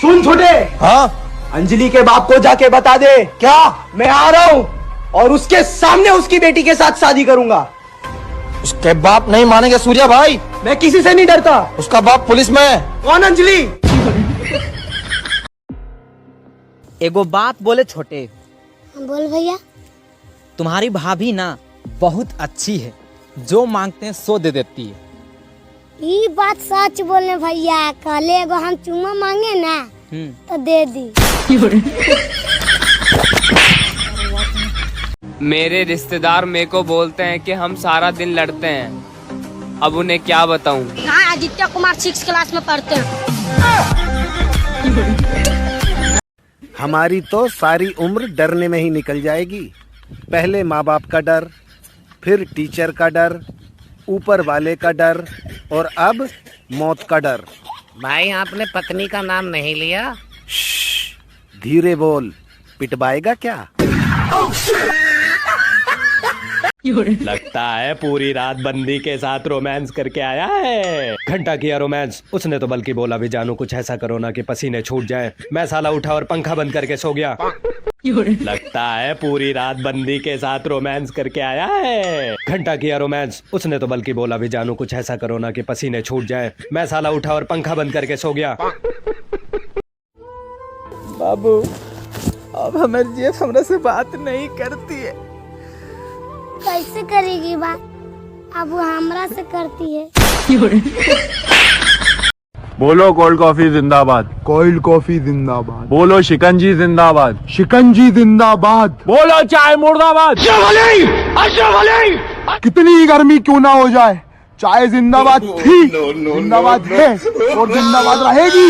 सुन छोटे। हाँ अंजलि के बाप को जाके बता दे क्या? मैं आ रहा हूँ और उसके सामने उसकी बेटी के साथ शादी करूंगा। उसके बाप नहीं मानेंगे सूर्या भाई। मैं किसी से नहीं डरता। उसका बाप पुलिस में है। कौन अंजलि? एगो बात बोले छोटे। बोल भैया। तुम्हारी भाभी ना बहुत अच्छी है, जो मांगते हैं सो दे देती है। ये बात सच बोले भैया। कल एगो हम चुम्मा मांगे ना तो दे दी। मेरे रिश्तेदार मेरे को बोलते हैं कि हम सारा दिन लड़ते हैं, अब उन्हें क्या बताऊं। हाँ, आदित्य कुमार 6 क्लास में पढ़ते हैं। हमारी तो सारी उम्र डरने में ही निकल जाएगी। पहले माँ बाप का डर, फिर टीचर का डर, ऊपर वाले का डर और अब मौत का डर। भाई आपने पत्नी का नाम नहीं लिया? धीरे बोल, पिटवाएगा क्या? लगता है पूरी रात बंदी के साथ रोमांस करके आया है। घंटा किया रोमांस, उसने तो बल्कि बोला भी जानू कुछ ऐसा करो ना कि पसीने छूट जाए। मैं साला उठा और पंखा बंद करके सो गया। लगता है पूरी रात बंदी के साथ रोमांस करके आया है। घंटा किया रोमांस, उसने तो बल्कि बोला भी जानू कुछ ऐसा करो ना कि पसीने छूट जाए। मैं साला उठा और पंखा बंद करके सो गया। बाबू, अब हमारी जेफ हमरा से बात नहीं करती है। कैसे करेगी बात? अब वो हमरा से करती है। बोलो कोल्ड कॉफी जिंदाबाद। कोल्ड कॉफी जिंदाबाद। बोलो शिकंजी जिंदाबाद। शिकंजी जिंदाबाद। बोलो चाय मुर्दाबाद। कितनी गर्मी क्यों ना हो जाए, चाय जिंदाबाद थी, जिंदाबाद है और जिंदाबाद रहेगी।